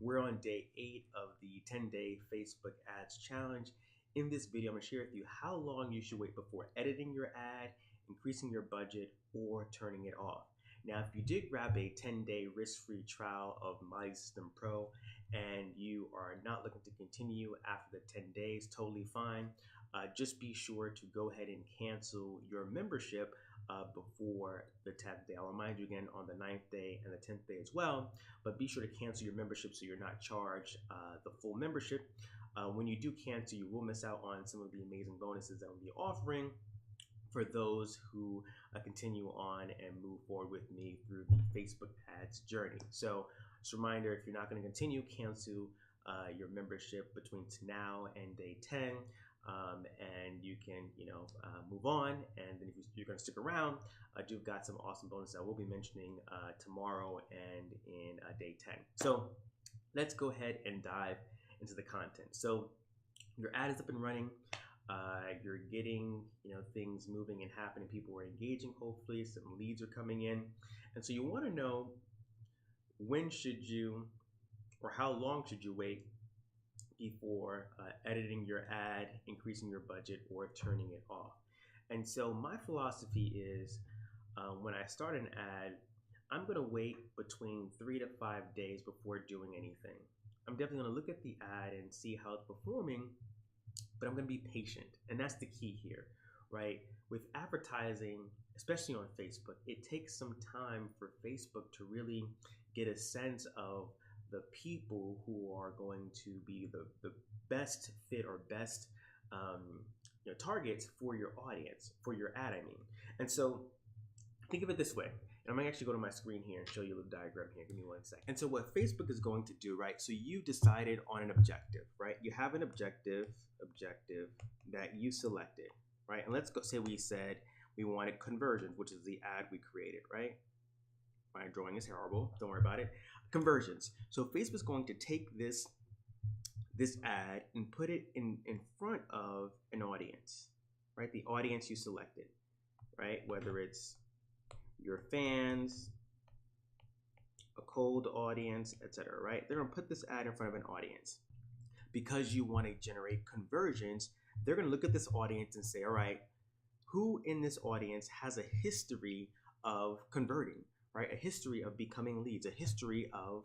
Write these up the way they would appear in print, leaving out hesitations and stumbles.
We're on day 8 of the 10-day Facebook ads challenge. In this video, I'm going to share with you how long you should wait before editing your ad, increasing your budget, or turning it off. Now, if you did grab a 10-day risk-free trial of MyLeadSystem Pro and you are not looking to continue after the 10 days, totally fine. Just be sure to go ahead and cancel your membership before the 10th day. I'll remind you again on the 9th day and the 10th day as well, but be sure to cancel your membership so you're not charged the full membership. When you do cancel, you will miss out on some of the amazing bonuses that we'll be offering for those who continue on and move forward with me through the Facebook ads journey. So just a reminder, if you're not going to continue, cancel your membership between now and day 10. And you can, move on. And then if you're going to stick around, you've got some awesome bonuses I will be mentioning tomorrow and in day 10. So let's go ahead and dive into the content. So your ad is up and running. You're getting, things moving and happening. People are engaging. Hopefully, some leads are coming in, and so you want to know when should you, or how long should you wait before editing your ad, increasing your budget, or turning it off. And so my philosophy is when I start an ad, I'm going to wait between 3 to 5 days before doing anything. I'm definitely going to look at the ad and see how it's performing, but I'm going to be patient. And that's the key here, right? With advertising, especially on Facebook, it takes some time for Facebook to really get a sense of the people who are going to be the best fit or best targets for your audience, for your ad, I mean. And so think of it this way. And I'm going to actually go to my screen here and show you a little diagram here. Give me 1 second. And so what Facebook is going to do, right? So you decided on an objective, right? You have an objective that you selected, right? And let's go say we said we wanted conversions, which is the ad we created, right? My drawing is horrible. Don't worry about it. Conversions. So Facebook's going to take this ad and put it in front of an audience, right? The audience you selected, right? Whether it's your fans, a cold audience, etc., right? They're going to put this ad in front of an audience. Because you want to generate conversions, they're going to look at this audience and say, all right, who in this audience has a history of converting, right? A history of becoming leads, a history of,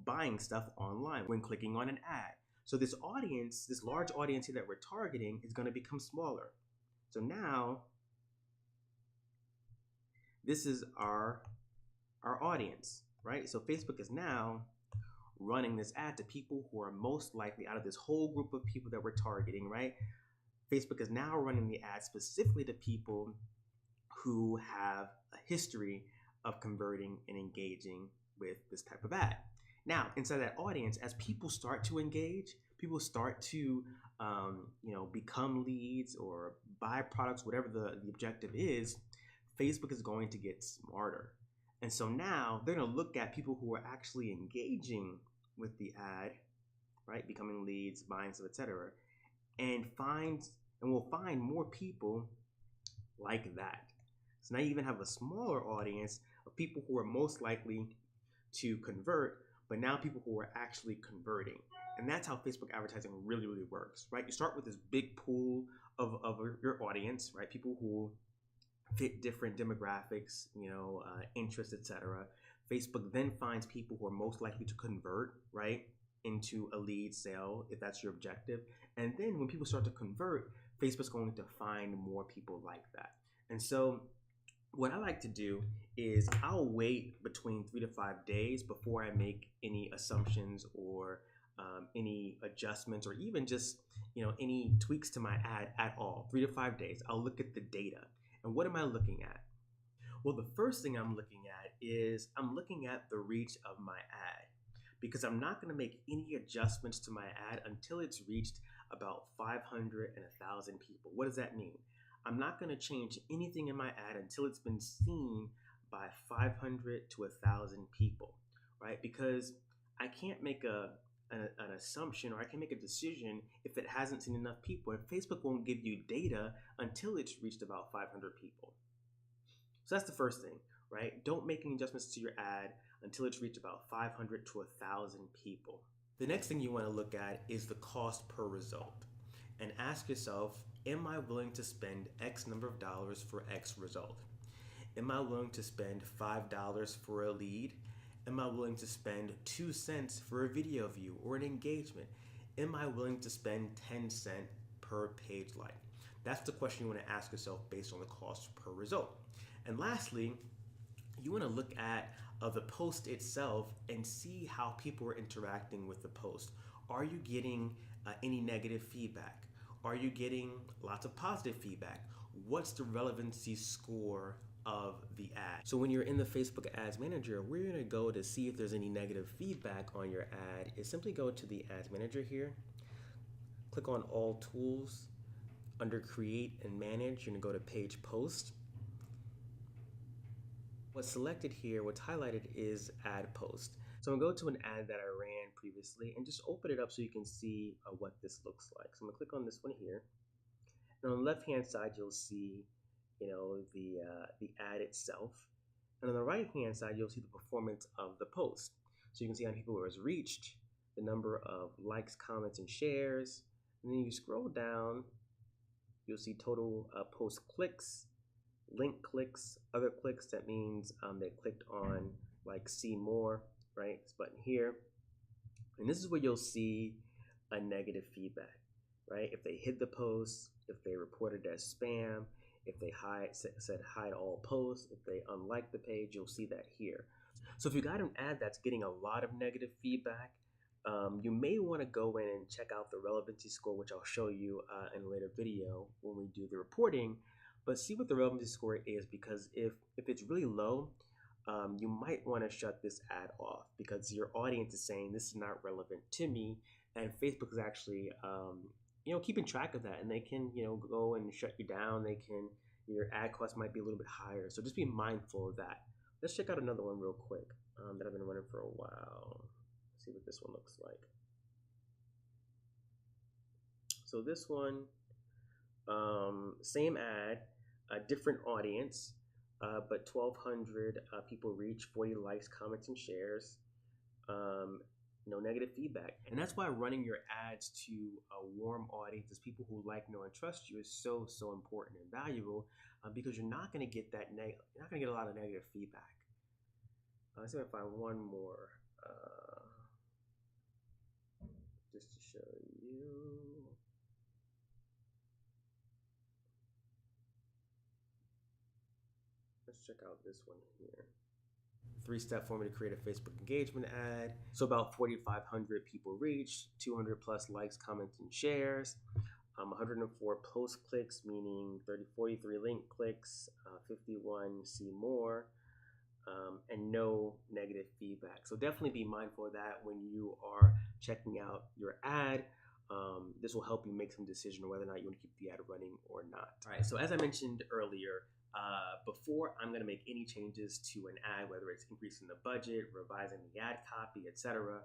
buying stuff online when clicking on an ad. So this audience, this large audience here that we're targeting is going to become smaller. So now this is our audience, right? So Facebook is now running this ad to people who are most likely out of this whole group of people that we're targeting, right? Facebook is now running the ad specifically to people who have a history of converting and engaging with this type of ad. Now, inside that audience, as people start to engage, people start to, become leads or buy products, whatever the objective is, Facebook is going to get smarter. And so now they're going to look at people who are actually engaging with the ad, right? Becoming leads, buying stuff, etc., and we'll find more people like that. So now you even have a smaller audience of people who are most likely to convert, but now people who are actually converting. And that's how Facebook advertising really, really works, right? You start with this big pool of your audience, right? People who fit different demographics, interests, etc. Facebook then finds people who are most likely to convert, right, into a lead sale, if that's your objective. And then when people start to convert, Facebook's going to find more people like that. And so what I like to do is I'll wait between 3 to 5 days before I make any assumptions or any adjustments or even just, any tweaks to my ad at all. 3 to 5 days. I'll look at the data. And what am I looking at? Well, the first thing I'm looking at is I'm looking at the reach of my ad, because I'm not going to make any adjustments to my ad until it's reached about 500 and 1,000 people. What does that mean? I'm not going to change anything in my ad until it's been seen by 500 to 1,000 people, right? Because I can't make an assumption, or I can make a decision if it hasn't seen enough people. And Facebook won't give you data until it's reached about 500 people. So that's the first thing, right? Don't make any adjustments to your ad until it's reached about 500 to 1,000 people. The next thing you want to look at is the cost per result, and ask yourself, am I willing to spend X number of dollars for X result? Am I willing to spend $5 for a lead? Am I willing to spend 2 cents for a video view or an engagement? Am I willing to spend 10 cents per page like? That's the question you want to ask yourself based on the cost per result. And lastly, you want to look at the post itself and see how people are interacting with the post. Are you getting any negative feedback? Are you getting lots of positive feedback? What's the relevancy score of the ad? So when you're in the Facebook Ads Manager, we're going to go to see if there's any negative feedback on your ad. Is simply go to the Ads Manager here, click on All Tools. Under Create and Manage, you're going to go to Page Post. What's selected here, what's highlighted is Ad Post. So I'm going to go to an ad that I ran previously and just open it up so you can see what this looks like. So I'm going to click on this one here. And on the left-hand side, you'll see, the ad itself. And on the right-hand side, you'll see the performance of the post. So you can see how many people it was reached, the number of likes, comments, and shares. And then you scroll down, you'll see total post clicks, link clicks, other clicks. That means they clicked on like see more, right? This button here. And this is where you'll see a negative feedback, right? If they hid the post, if they reported as spam, if they said hide all posts, if they unliked the page, you'll see that here. So if you got an ad that's getting a lot of negative feedback, you may want to go in and check out the relevancy score, which I'll show you in a later video when we do the reporting. But see what the relevancy score is, because if it's really low, you might want to shut this ad off because your audience is saying this is not relevant to me, and Facebook is actually keeping track of that, and they can go and shut you down. Your ad cost might be a little bit higher, so just be mindful of that. Let's check out another one real quick that I've been running for a while. See what this one looks like. So this one, same ad, a different audience, but 1,200 people reach, 40 likes, comments, and shares. No negative feedback. And that's why running your ads to a warm audience, people who like, know, and trust you, is so important and valuable, because you're not going to get you're not going to get a lot of negative feedback. Let's see if I find one more. Just to show you. Let's check out this one here. 3-step formula to create a Facebook engagement ad. So about 4,500 people reached, 200 plus likes, comments, and shares, 104 post clicks, meaning 43 link clicks, 51 see more, and no negative feedback. So definitely be mindful of that when you are checking out your ad. This will help you make some decision on whether or not you want to keep the ad running or not. All right, so as I mentioned earlier, before I'm going to make any changes to an ad, whether it's increasing the budget, revising the ad copy, etc.,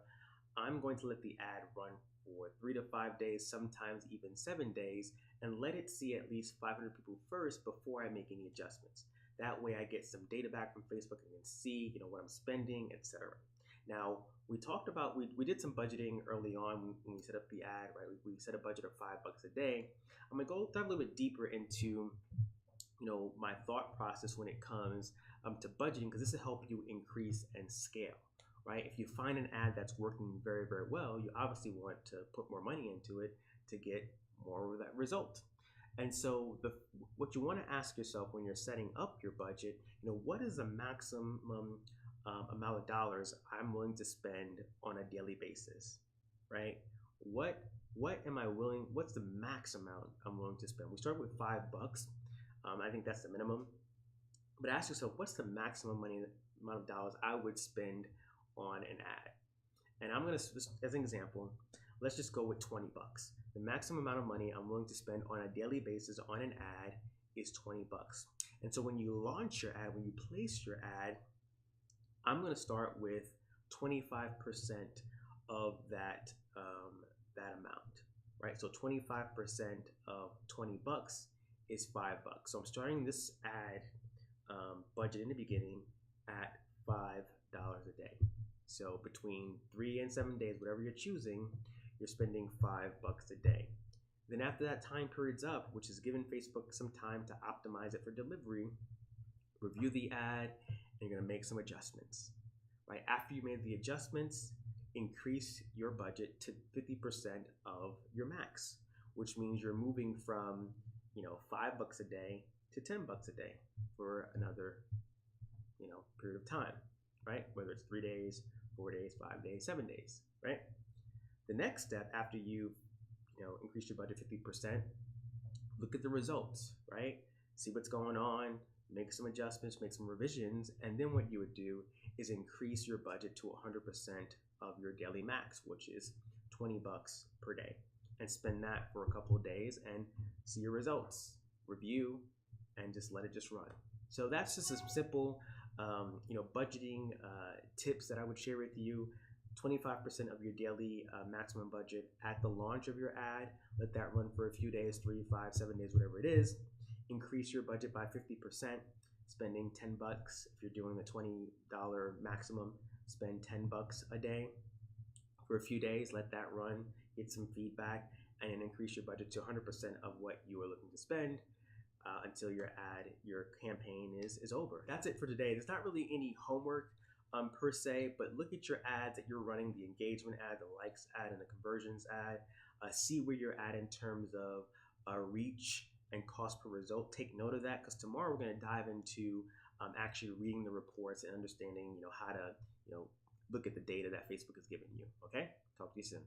I'm going to let the ad run for 3 to 5 days, sometimes even 7 days, and let it see at least 500 people first before I make any adjustments. That way I get some data back from Facebook and can see, what I'm spending, etc. Now, we talked about, we did some budgeting early on when we set up the ad, right? We set a budget of $5 a day. I'm going to go dive a little bit deeper into my thought process when it comes to budgeting, because this will help you increase and scale, right? If you find an ad that's working very, very well, you obviously want to put more money into it to get more of that result. And so what you want to ask yourself when you're setting up your budget, what is the maximum amount of dollars I'm willing to spend on a daily basis, right? What am I willing, what's the max amount I'm willing to spend? We start with $5. I think that's the minimum. But ask yourself, what's the maximum amount of dollars I would spend on an ad? And I'm going to, as an example, let's just go with $20. The maximum amount of money I'm willing to spend on a daily basis on an ad is $20. And so when you launch your ad, when you place your ad, I'm going to start with 25% of that amount, right? So 25% of $20 is $5. So I'm starting this ad budget in the beginning at $5. a day. So between 3 and 7 days, whatever you're choosing, you're spending $5 a day. Then after that time period's up, which is giving Facebook some time to optimize it for delivery, review the ad, and you're gonna make some adjustments. Right after you made the adjustments, increase your budget to 50% of your max, which means you're moving from $5 a day to $10 a day for another period of time, right? Whether it's 3 days, 4 days, 5 days, 7 days, right? The next step after you increase your budget 50%, look at the results, right? See what's going on, make some adjustments, make some revisions, and then what you would do is increase your budget to 100% of your daily max, which is $20 per day, and spend that for a couple of days and see your results, review, and just let it just run. So that's just a simple budgeting tips that I would share with you. 25% of your daily maximum budget at the launch of your ad. Let that run for a few days, 3, 5, 7 days, whatever it is. Increase your budget by 50%, spending $10. If you're doing the $20 maximum, spend $10 a day for a few days. Let that run, get some feedback, and then increase your budget to 100% of what you are looking to spend until your campaign is over. That's it for today. There's not really any homework per se, but look at your ads that you're running, the engagement ad, the likes ad, and the conversions ad. See where you're at in terms of reach and cost per result. Take note of that, because tomorrow we're going to dive into actually reading the reports and understanding how to look at the data that Facebook is giving you. Okay, talk to you soon.